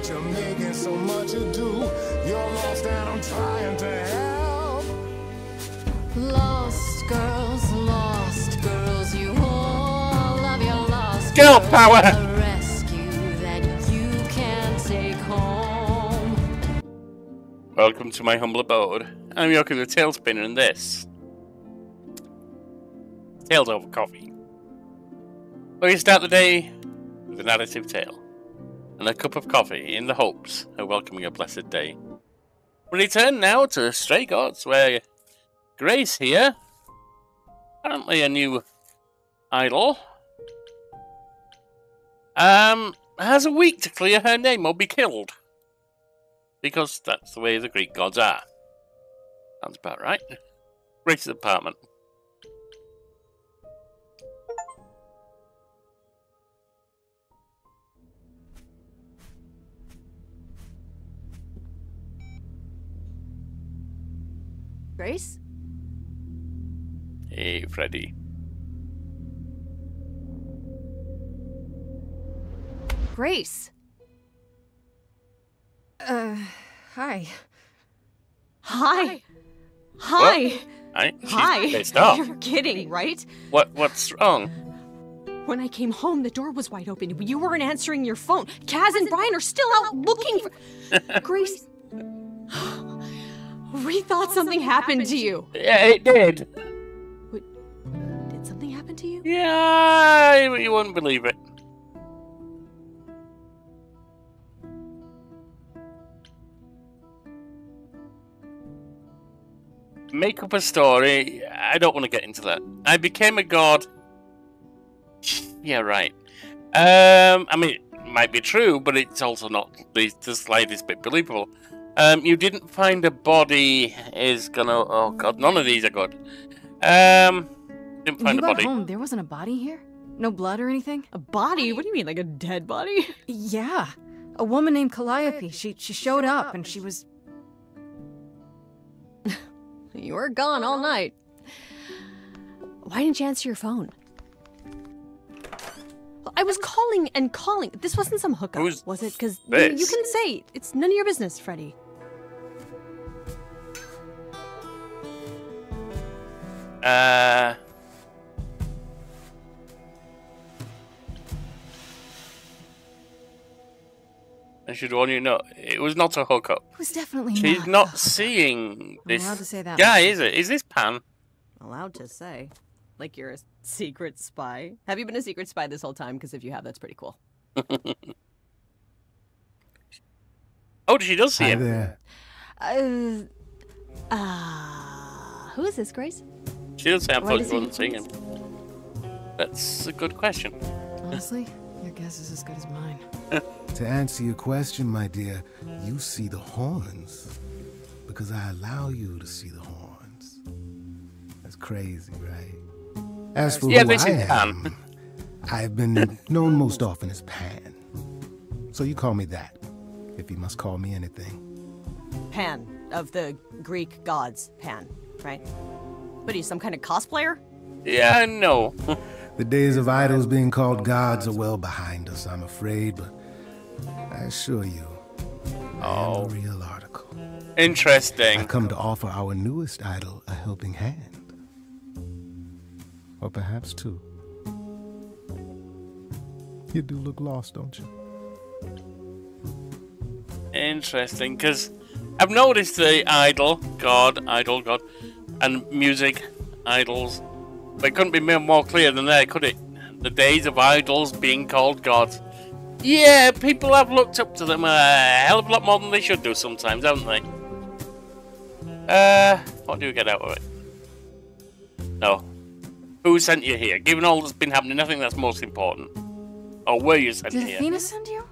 but you're making so much ado. You're lost and I'm trying to help. Lost girls, you all love your lost Girl girls. power! A rescue that you can take home. Welcome to my humble abode. I'm Yoki the Tailspinner, and this Tales Over Coffee, where you start the day with a narrative tale and a cup of coffee in the hopes of welcoming a blessed day. We return now to Stray Gods, where Grace here, apparently a new idol, has a week to clear her name or be killed. Because that's the way the Greek gods are. Sounds about right. Grace's apartment. Grace? Hey, Freddie. Grace! Hi. Hi! What? Hi! She's Hi! pissed off. You're kidding, right? What's wrong? When I came home, the door was wide open. You weren't answering your phone. Kaz and Brian are still out looking for... Grace... We thought something happened to you. Yeah, it did. Wait, did something happen to you? Yeah, you wouldn't believe it. Make up a story. I don't want to get into that. I became a god. Yeah, right. I mean, it might be true, but it's also not the slightest bit believable. You didn't find a body is gonna... Oh god, none of these are good. Didn't find a body. Home, there wasn't a body here? No blood or anything? A body? What do you mean, like a dead body? Yeah. A woman named Calliope. She showed up and she was... You were gone all night. Why didn't you answer your phone? I was calling and calling. This wasn't some hookup, was it? Because you can say it's none of your business, Freddie. I should warn you, no, it was not a hookup. It was definitely She's not seeing this allowed to say that guy, much. is it? Is this Pan? Allowed to say. Like you're a secret spy. Have you been a secret spy this whole time? Because if you have, that's pretty cool. Oh, she does see Hi him. there. Who is this, Grace? She does say I Why thought does you he wasn't seeing him. That's a good question. Honestly, your guess is as good as mine. To answer your question, my dear, you see the horns because I allow you to see the horns. That's crazy, right? As for Yeah, who this I is Pan. am, I've been known most often as Pan. So you call me that, if you must call me anything. Pan, of the Greek gods, Pan, right? What are you, some kind of cosplayer? Yeah, I know. The days of idols being called gods are well behind us, I'm afraid, but I assure you, I am a real article. Interesting. I come to offer our newest idol a helping hand. Or perhaps two. You do look lost, don't you? Interesting, because I've noticed the idol god, and music idols. But it couldn't be more clear than that, could it? The days of idols being called gods. Yeah, people have looked up to them a hell of a lot more than they should do sometimes, haven't they? What do we get out of it? No. Who sent you here? Given all that's been happening, I think that's most important. Or were you sent Did here? Athena send you?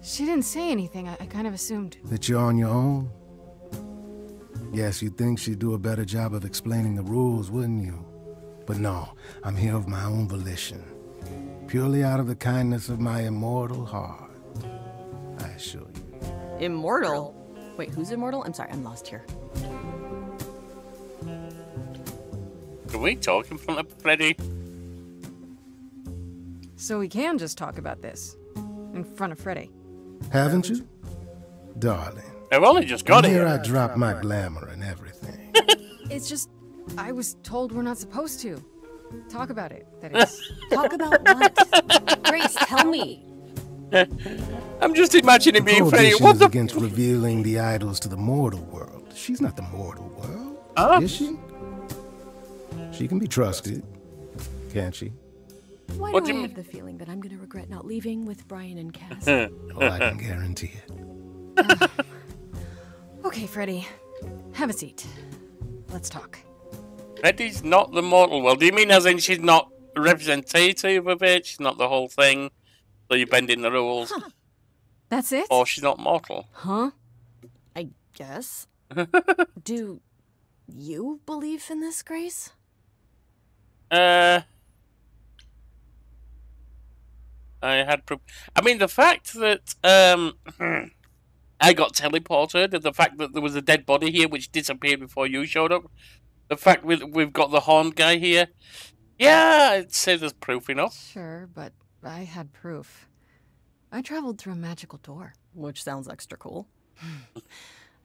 She didn't say anything. I kind of assumed. That you're on your own? Yes, you'd think she'd do a better job of explaining the rules, wouldn't you? But no, I'm here of my own volition. Purely out of the kindness of my immortal heart. I assure you. Immortal? Wait, who's immortal? I'm sorry, I'm lost here. Can we talk in front of Freddie? So we can just talk about this. In front of Freddie. Haven't you? Darling. I've only just got Here here. I drop my glamour and everything. It's just, I was told we're not supposed to. Talk about it, that is. Talk about what? Grace, tell me. I'm just imagining being Freddie. Prohibition What is the? against revealing the idols to the mortal world. She's not the mortal world, is she? She can be trusted, can't she? Why What do do I you have the feeling that I'm going to regret not leaving with Brian and Cass? Oh, I can guarantee it. Okay, Freddie, have a seat. Let's talk. Freddie's not the mortal world. Do you mean as in she's not representative of it? She's not the whole thing? So you're bending the rules? That's it? Or she's not mortal? Huh? I guess. Do you believe in this, Grace? I had proof. I mean, the fact that I got teleported, and the fact that there was a dead body here which disappeared before you showed up, the fact we've got the horned guy here, yeah, I'd say there's proof enough. Sure, but I had proof. I traveled through a magical door. Which sounds extra cool.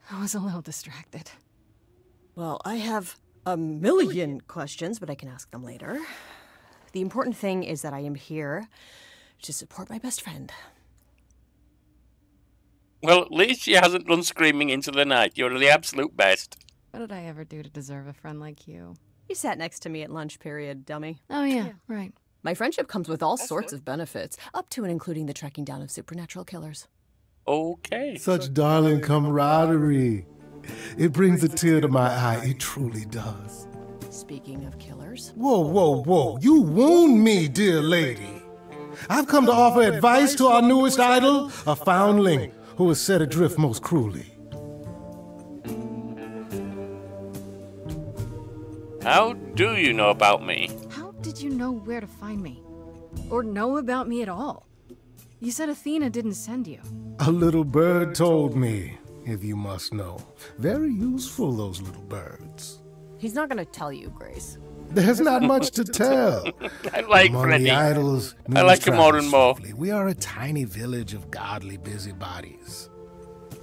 I was a little distracted. Well, I have a million questions, but I can ask them later. The important thing is that I am here to support my best friend. Well, at least she hasn't run screaming into the night. You're the absolute best. What did I ever do to deserve a friend like you? You sat next to me at lunch period, dummy. Oh, yeah, right. My friendship comes with all sorts of benefits, up to and including the tracking down of supernatural killers. Okay. Such darling camaraderie. It brings a tear to my eye. It truly does. Speaking of killers, Whoa, whoa, whoa. You wound me, dear lady. I've come to offer advice to our newest idol, a foundling who was set adrift most cruelly. How do you know about me? How did you know where to find me? Or know about me at all? You said Athena didn't send you. A little bird told me, if you must know. Very useful, those little birds. he's not gonna tell you, Grace. There's not much to tell. I like Among Freddie. the idols, I like him more and more. swiftly. We are a tiny village of godly busybodies.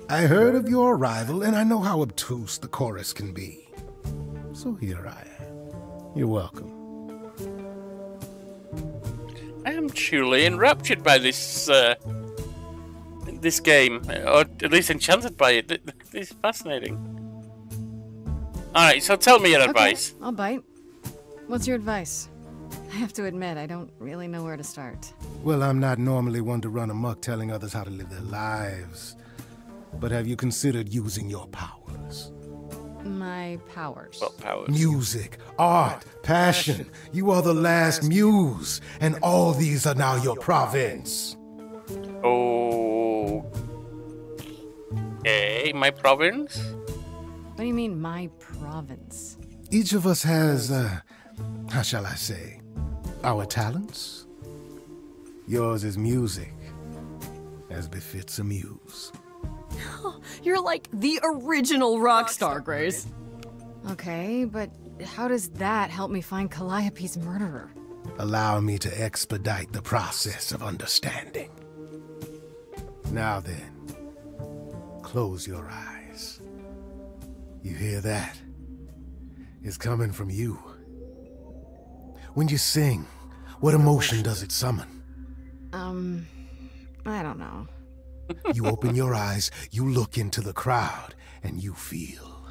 I heard of your arrival, and I know how obtuse the chorus can be. So here I am. You're welcome. I am truly enraptured by this this game, or at least enchanted by it. This is fascinating. All right, so tell me your advice. Okay, I'll bite. What's your advice? I have to admit, I don't really know where to start. Well, I'm not normally one to run amok telling others how to live their lives. But have you considered using your powers? My powers. What powers? Music, art, passion. You are the last muse, and all these are now your province. Oh. Okay, my province. What do you mean, my province? Each of us has, how shall I say, our talents. Yours is music, as befits a muse. You're like the original rock star, Grace. Okay, but how does that help me find Calliope's murderer? Allow me to expedite the process of understanding. Now then, close your eyes. You hear that? It's coming from you. When you sing, what emotion does it summon? I don't know. You open your eyes, you look into the crowd, and you feel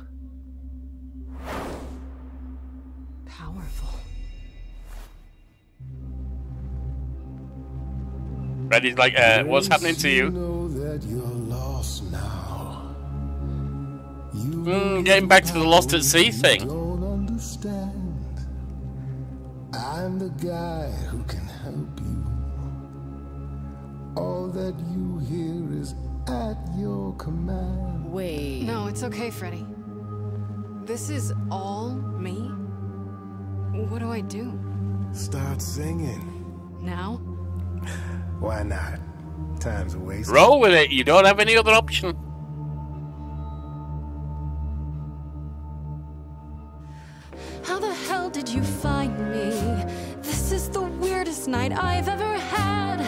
Powerful. Freddie's like, what's happening to you? know that you're lost now. Getting back to the Lost at Sea thing. Don't understand. I'm the guy who can help you. All that you hear is at your command. Wait. No, it's okay, Freddie. This is all me? What do I do? Start singing. Now? Why not? Time's a waste. Roll with it. You don't have any other option. How the hell did you find me? This is the weirdest night I've ever had.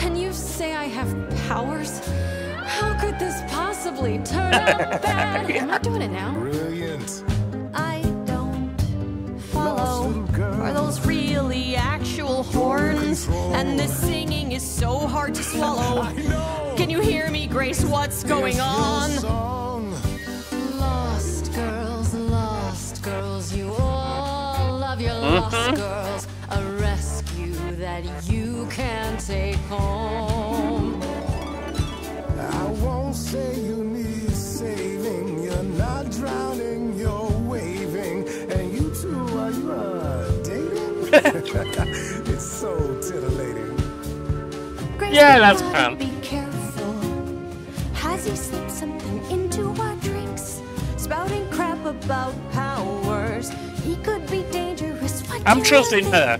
And you say I have powers? really turn out bad. I'm not doing it now. Brilliant. I don't follow. Lost little girl. Are those really actual horns? control. And this singing is so hard to swallow. I know. Can you hear me, Grace? What's going It's your on? song. Lost girls, you all love your lost girls. A rescue that you can take home. I won't say you need saving. You're not drowning, you're waving. And you two, are you dating? It's so titillating. Grace, Yeah, that's you gotta fun. Be careful. Has he slipped something into our drinks? Spouting crap about powers. He could be dangerous. What I'm do you trusting think? her.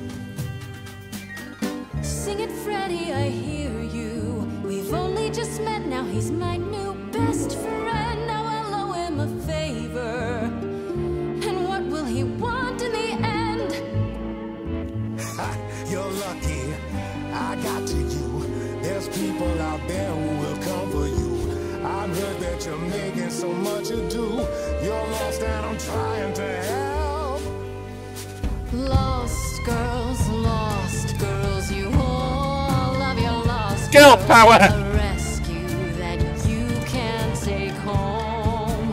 Sing it, Freddie, I hear you. We've only just met, now he's my new best friend. Now I'll owe him a favor. And what will he want in the end? Ha, you're lucky I got to you. There's people out there who will come for you. I've heard that you're making so much ado. You're lost and I'm trying to help. Lost girls, you all love your lost Girl girls. power. A rescue that you can take home.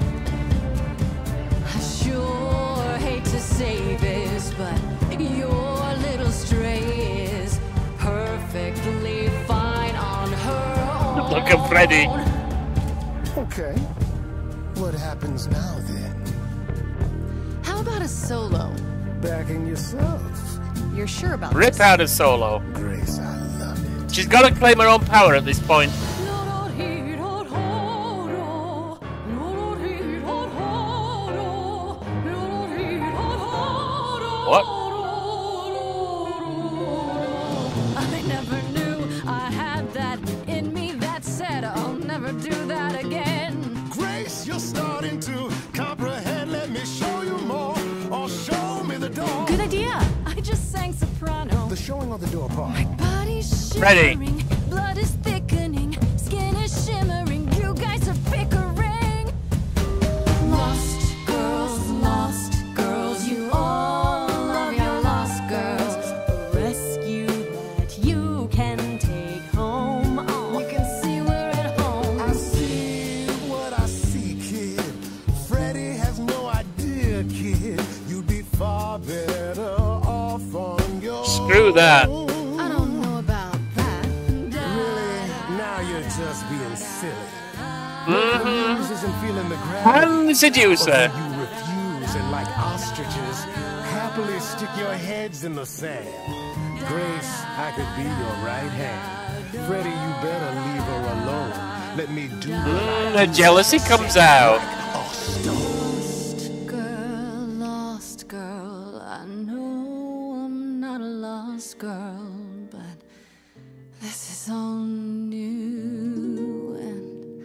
I sure hate to say this, but your little stray is perfectly fine on her own. Look at Freddie. Okay. What happens now then? How about a solo? Backing yourself. You're sure about Rip this? out a solo. Grace, I love it. She's got to claim her own power at this point. What? I never knew I had that in me. That said, I'll never do that again. Grace, you're starting to comprehend. Let me show you more, or show me the door. Good idea. I just sang soprano. The showing or the door part? My body's Freddie. shivering, blood is thickening, skin is shimmering. You guys are bickering. Lost girls, you all love your lost girls. A rescue that you can take home. Oh. You can see we're at home. I see what I see, kid. Freddie has no idea, kid. You'd be far better off on your Screw that. own. I don't know about that. Really? Now you're just being silly. The muse isn't feeling the gravity. And the seducer. Or do you refuse and like ostriches happily stick your heads in the sand? Grace, I could be your right hand. Freddie, you better leave her alone. Let me do what I The jealousy comes out. Lost girl, I know I'm not a lost girl, but this is all new and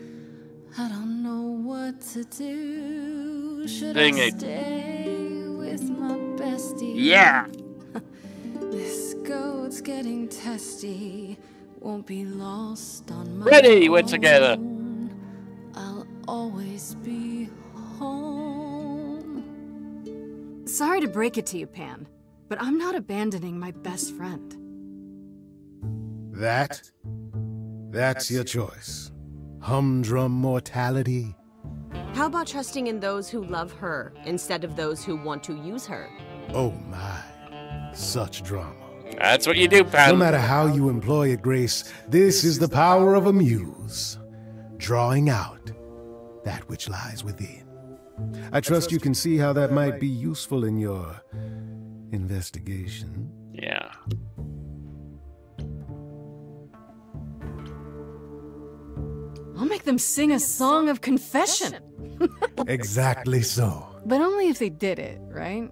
I don't know what to do. Should Sing I it. stay with my bestie? Yeah. This goat's getting testy. Won't be lost on my Freddie, we're together. own. I'll always be home. Sorry to break it to you, Pan, but I'm not abandoning my best friend. That's your choice. Humdrum mortality. How about trusting in those who love her instead of those who want to use her? Oh my, such drama. That's what you do, No Pan. matter how you employ it, Grace, this is the power of a muse. Drawing out that which lies within. I trust you can see how that might be useful in your investigation. Yeah. I'll make them sing a song of confession. Exactly so. But only if they did it, right?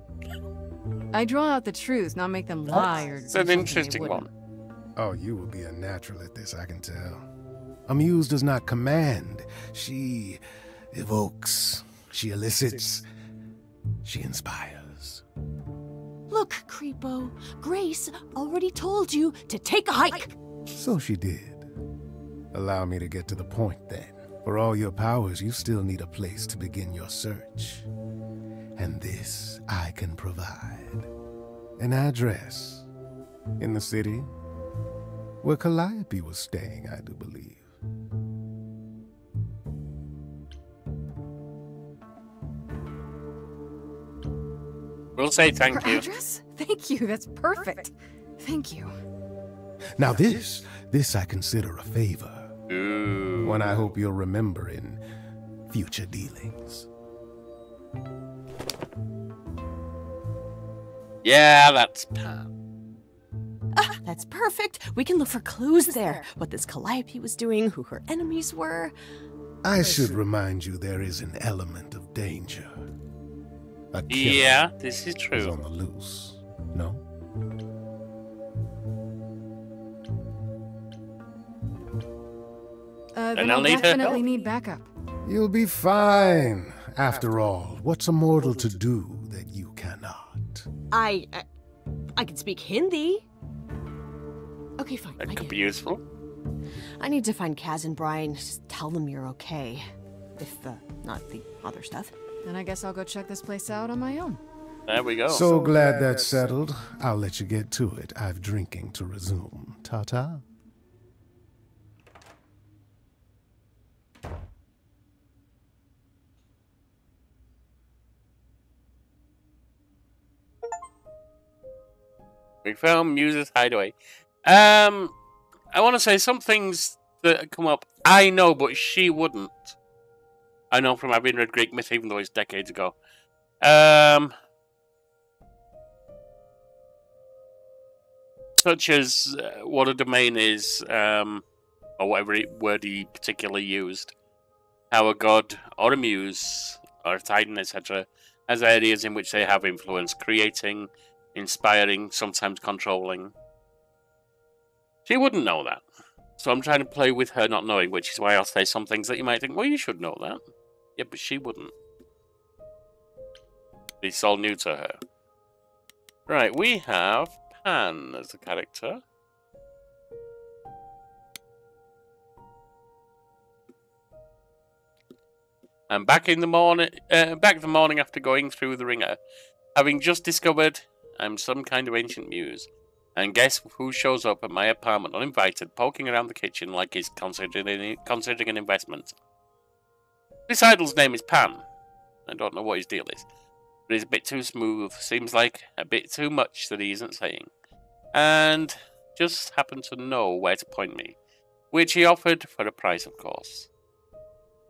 I draw out the truth, not make them lie or do It's an something they interesting wouldn't. one. Oh, you will be a natural at this, I can tell. A muse does not command. She evokes. She elicits. She inspires. Look, Creepo, Grace already told you to take a hike. So she did. Allow me to get to the point then. For all your powers, you still need a place to begin your search. And this I can provide. An address in the city where Calliope was staying, I do believe. We'll say thank Her you. address? Thank you, that's perfect. Thank you. Now this I consider a favor. Ooh. One I hope you'll remember in future dealings. Yeah, that's Pam. Ah, that's perfect. We can look for clues there. What this Calliope was doing, who her enemies were. I should remind you there is an element of danger. A killer Yeah, this is is true. on the loose. No? Then I'll I'll need her definitely help. need backup. You'll be fine. After all, what's a mortal to do that you cannot? I can speak Hindi. Okay, fine. That I could get be it. useful. I need to find Kaz and Brian. Just tell them you're okay. If, not the other stuff. Then I guess I'll go check this place out on my own. There we go. So glad that's settled. I'll let you get to it. I've drinking to resume. Ta-ta. We found Muse's hideaway. I want to say some things that come up. I know, but she wouldn't. I know from having read Greek myth, even though it's decades ago. Such as what a domain is, or whatever word he particularly used. How a god or a muse or a titan, etc., has areas in which they have influence, creating, inspiring, sometimes controlling. She wouldn't know that. So I'm trying to play with her not knowing, which is why I'll say some things that you might think, well, you should know that. Yeah, but she wouldn't. It's all new to her. Right, we have Pan as a character. And back the morning after going through the ringer, having just discovered I'm some kind of ancient muse. And guess who shows up at my apartment uninvited, poking around the kitchen like he's considering an investment. This idol's name is Pan. I don't know what his deal is, but he's a bit too smooth. Seems like a bit too much that he isn't saying. And just happened to know where to point me, which he offered for a price, of course.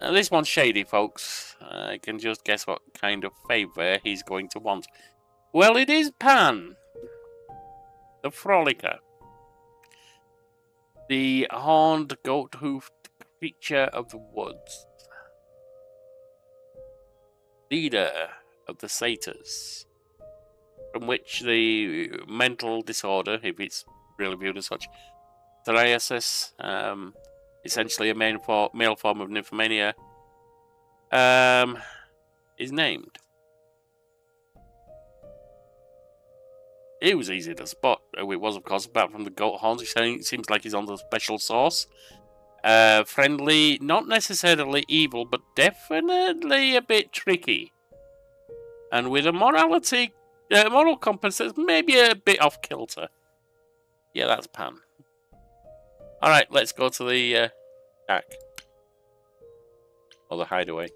Now, this one's shady, folks. I can just guess what kind of favour he's going to want. Well, it is Pan, the frolicker, the horned, goat-hoofed creature of the woods, leader of the satyrs, from which the mental disorder, if it's really viewed as such, psoriasis, essentially a male form of nymphomania, is named. It was easy to spot who it was, of course, apart from the goat horns. It seems like he's on the special sauce. Friendly, not necessarily evil, but definitely a bit tricky. And with a moral compass that's maybe a bit off kilter. Yeah, that's Pan. Alright, let's go to the shack. Or the hideaway.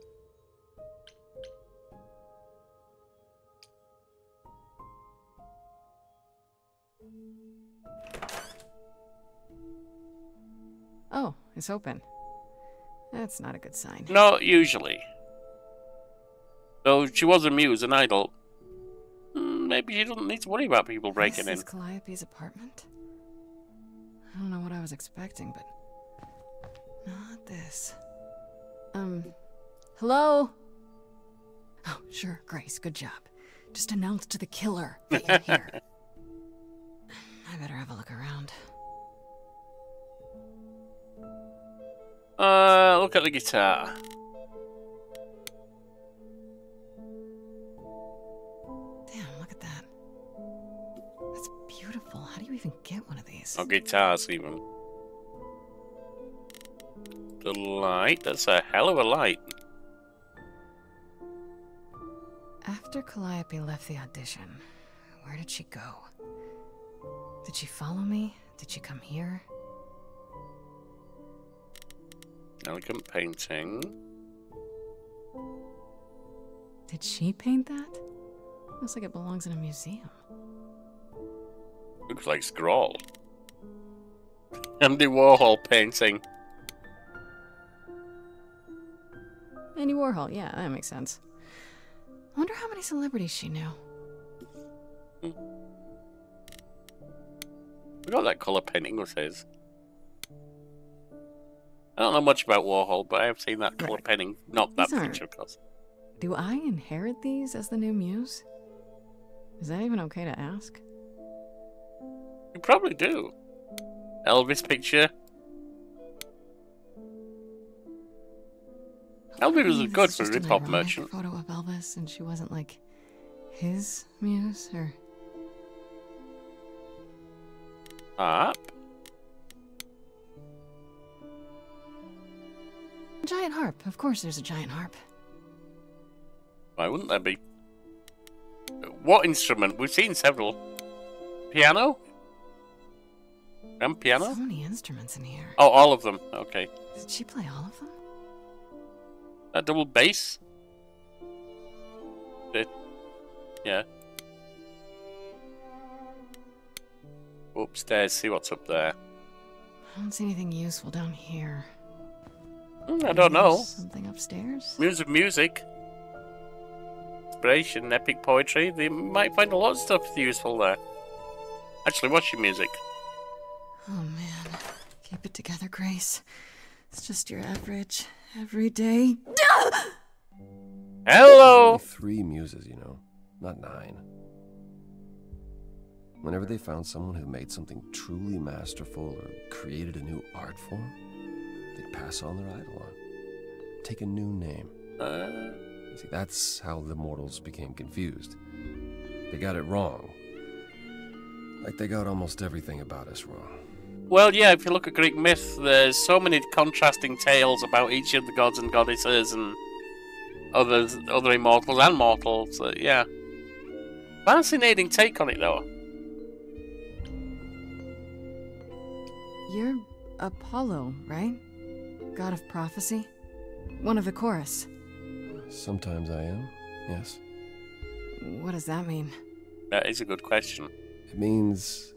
Oh, it's open. That's not a good sign. Not usually. Though she was a muse, an idol. Maybe she doesn't need to worry about people breaking This in. is Calliope's apartment? I don't know what I was expecting, but not this. Hello? Oh, sure, Grace, good job. Just announce to the killer that you're here. I better have a look around. Look at the guitar. Damn, look at that. That's beautiful. How do you even get one of these? Or guitars, even. the light. That's a hell of a light. After Calliope left the audition, where did she go? Did she follow me? Did she come here? Elegant painting. Did she paint that? Looks like it belongs in a museum. Looks like scroll. Andy Warhol painting. Andy Warhol, yeah, that makes sense. I wonder how many celebrities she knew. I forgot that colour painting was his. I don't know much about Warhol, but I have seen that colour painting. Not that picture, of course. Do I inherit these as the new muse? Is that even okay to ask? You probably do. Elvis picture. Elvis was good for a rip-off merchant. Photo of Elvis, and she wasn't like his muse, or Harp. Giant harp. Of course, there's a giant harp. Why wouldn't there be? What instrument? We've seen several. Piano? Grand piano? So many instruments in here. Oh, all of them. Okay. Did she play all of them? That double bass? Yeah. Go upstairs, see what's up there. I don't see anything useful down here. I don't know. Something upstairs? Music. Inspiration, epic poetry. They might find a lot of stuff useful there. Actually, what's your music? Oh man. Keep it together, Grace. It's just your average, everyday. Hello! Only 3 muses, you know, not 9. Whenever they found someone who made something truly masterful or created a new art form, they'd pass on their eidolon. Take a new name. See, that's how the mortals became confused. They got it wrong. Like they got almost everything about us wrong. Well, yeah, if you look at Greek myth, there's so many contrasting tales about each of the gods and goddesses and other immortals and mortals. Yeah. Fascinating take on it, though. You're Apollo, right? God of prophecy? One of the chorus. Sometimes I am, yes. What does that mean? That is a good question. It means...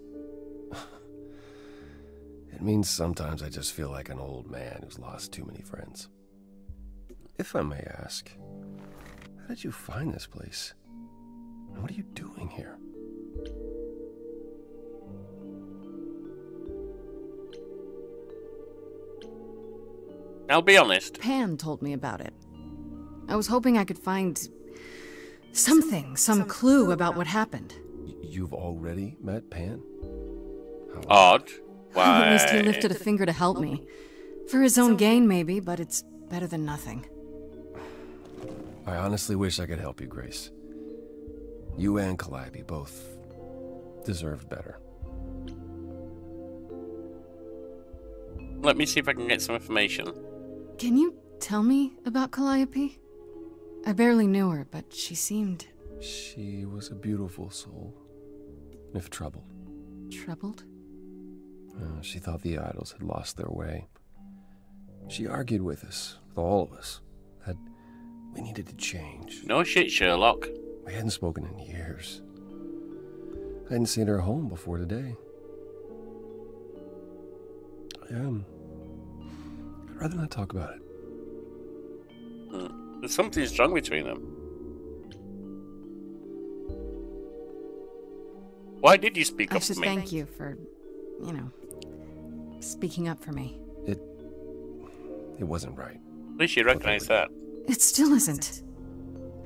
It means sometimes I just feel like an old man who's lost too many friends. If I may ask, how did you find this place? And what are you doing here? I'll be honest. Pan told me about it. I was hoping I could find something, some clue about what happened. You've already met Pan? How Odd. Why? At least he lifted a finger to help me. For his own gain, maybe, but it's better than nothing. I honestly wish I could help you, Grace. You and Calliope both deserved better. Let me see if I can get some information. Can you tell me about Calliope? I barely knew her, but she seemed... She was a beautiful soul, if troubled. troubled. She thought the idols had lost their way. She argued with us, with all of us, that we needed to change. No shit, Sherlock. We hadn't spoken in years. I hadn't seen her home before today. I'd rather not talk about it. There's something strong between them. Why did you speak I up should for me? thank you for, speaking up for me. It wasn't right. At least you recognize that. It still isn't.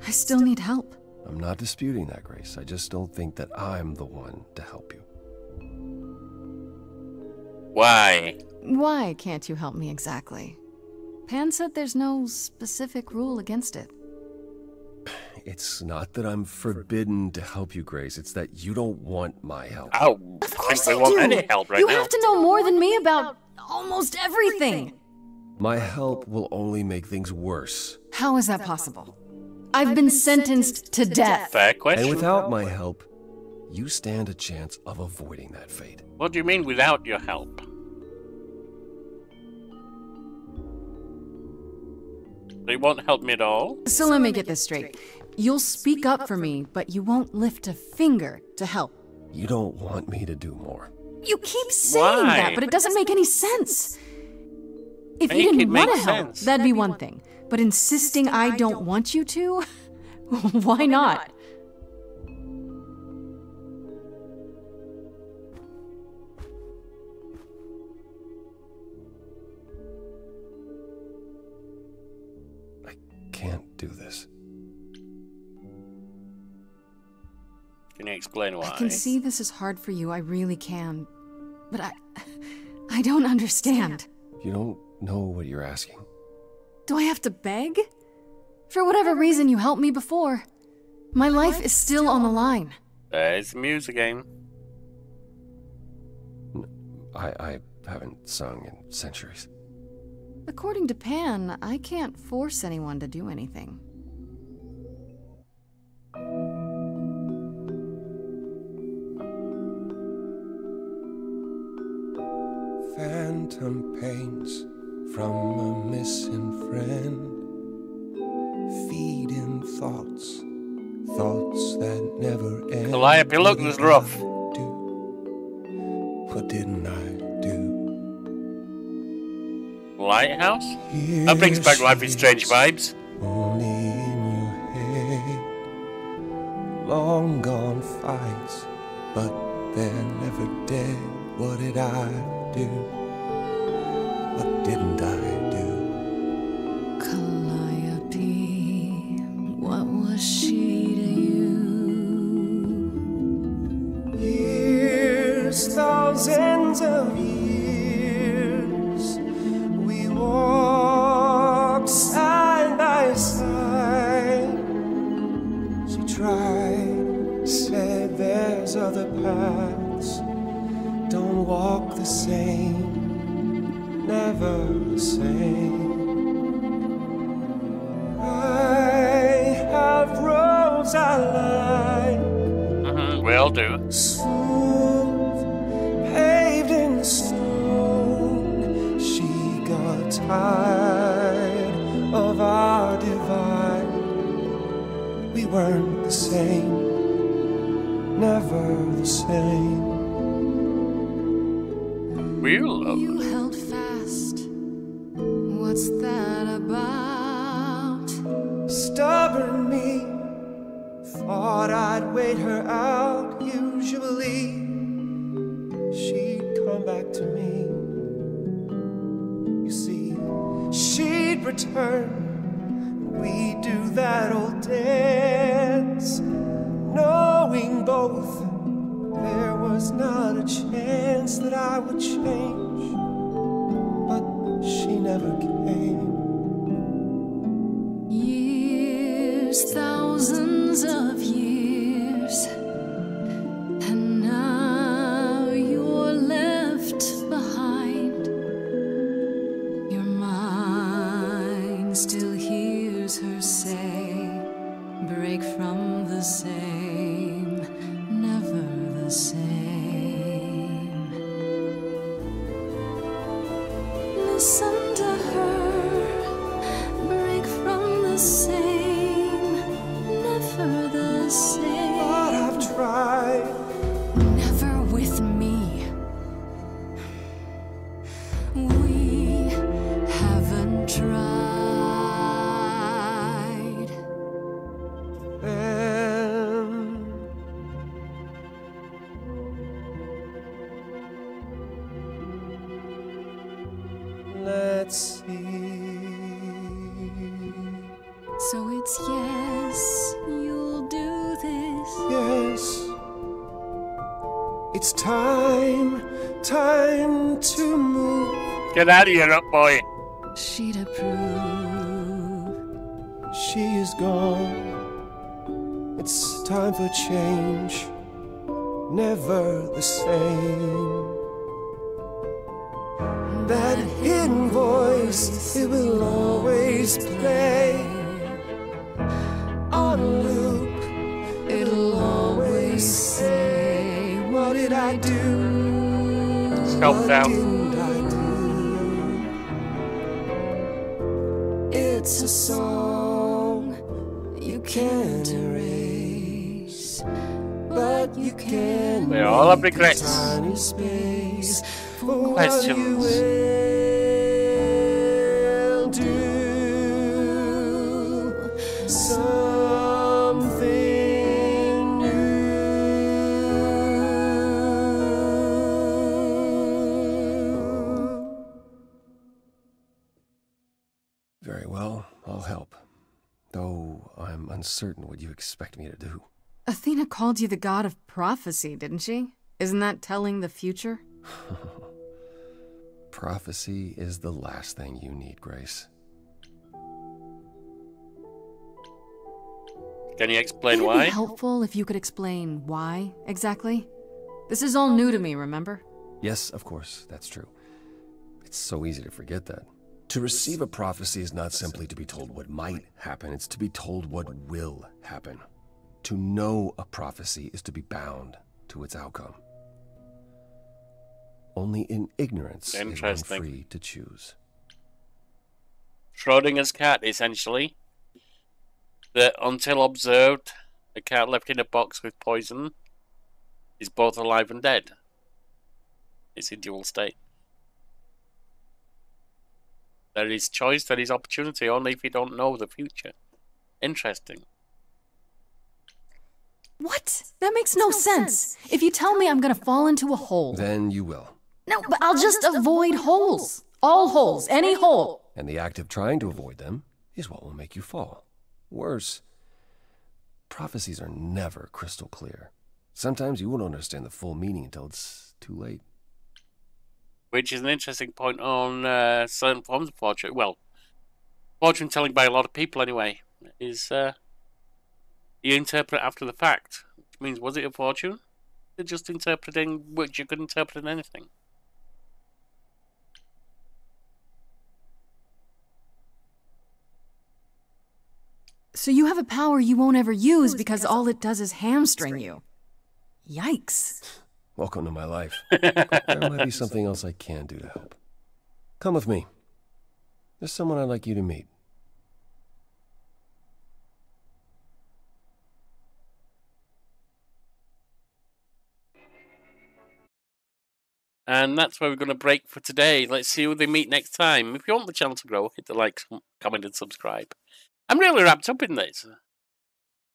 I still need help. I'm not disputing that, Grace. I just don't think that I'm the one to help you. Why? Why can't you help me exactly? Pan said there's no specific rule against it. It's not that I'm forbidden to help you, Grace. It's that you don't want my help. Of course I I want do. any help right you now. have to know more than me about almost everything. My help will only make things worse. How is that possible? I've been sentenced to death. Fair question. And without my help, you stand a chance of avoiding that fate. What do you mean without your help? They won't help me at all? So let me get this straight. You'll speak up for me, but you won't lift a finger to help. You don't want me to do more. You keep saying that, but it doesn't make any sense. If you didn't want to help, that'd be one thing. But insisting I don't want you to? Why not? I can't do this. Can you explain why? I can see this is hard for you, I really can. But I don't understand. You don't know what you're asking. Do I have to beg? For whatever reason you helped me before. My life is still on the line. There's the music again. I haven't sung in centuries. According to Pan, I can't force anyone to do anything. Phantom pains from a missing friend, feeding thoughts that never end. Calliope, look, this is rough. What didn't I do? Lighthouse? That brings back Life is Strange vibes. Only in your head, long gone fights, but they're never dead. What did I do? What didn't I do? Calliope, what was she to you? Years, thousands of years, we walked side by side. She tried, said there's other paths. Don't walk the same, never the same. I have roads I like, We all do. smooth, paved in stone. She got tired of our divide. We weren't the same, never the same. Real love. You held fast. What's that about? Stubborn me, thought I'd wait her out. Usually, she'd come back to me. You see, she'd return, we'd do that old dance, knowing both there was not a chance that I would change, but she never came. Years, thousands of years, and now you're left behind. Your mind still hears her say, break from the same, never the same. Listen to her, break from the same, never the same. But I've tried. Never with me. We haven't tried. Let's see. So it's yes, you'll do this. Yes, it's time to move. Get out of here, up boy. She'd approve. She is gone. It's time for change. Never the same. That hidden voice, it will always play on a loop. It'll always say, what did I do? Sculpt out. It's a song you can't erase, but you can. We all have regrets. Questions. Something new. Very well, I'll help. Though I'm uncertain what you expect me to do. Athena called you the god of prophecy, didn't she? Isn't that telling the future? Prophecy is the last thing you need, Grace. Can you explain Would it why? be helpful if you could explain why, exactly? This is all new to me, remember? Yes, of course, that's true. It's so easy to forget that. To receive a prophecy is not simply to be told what might happen, it's to be told what will happen. To know a prophecy is to be bound to its outcome. Only in ignorance is one free to choose. Schrodinger's cat, essentially. That until observed, a cat left in a box with poison is both alive and dead. It's in dual state. There is choice, there is opportunity, only if you don't know the future. Interesting. What? That makes no sense. If you tell me I'm gonna fall into a hole... Then you will. No, but I'll just avoid holes. All holes, any hole. And the act of trying to avoid them is what will make you fall. Worse, prophecies are never crystal clear. Sometimes you won't understand the full meaning until it's too late. Which is an interesting point on certain forms of fortune. Well, fortune telling by a lot of people anyway, is you interpret after the fact. Which means, was it a fortune? You're just interpreting which you could interpret in anything. So you have a power you won't ever use because all it does is hamstring you. Yikes. Welcome to my life. There might be something else I can do to help. Come with me. There's someone I'd like you to meet. And that's where we're going to break for today. Let's see who they meet next time. If you want the channel to grow, hit the like, comment, and subscribe. I'm really wrapped up in this.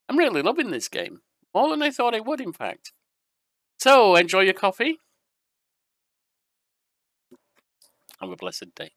I'm really loving this game. More than I thought I would, in fact. So, enjoy your coffee. Have a blessed day.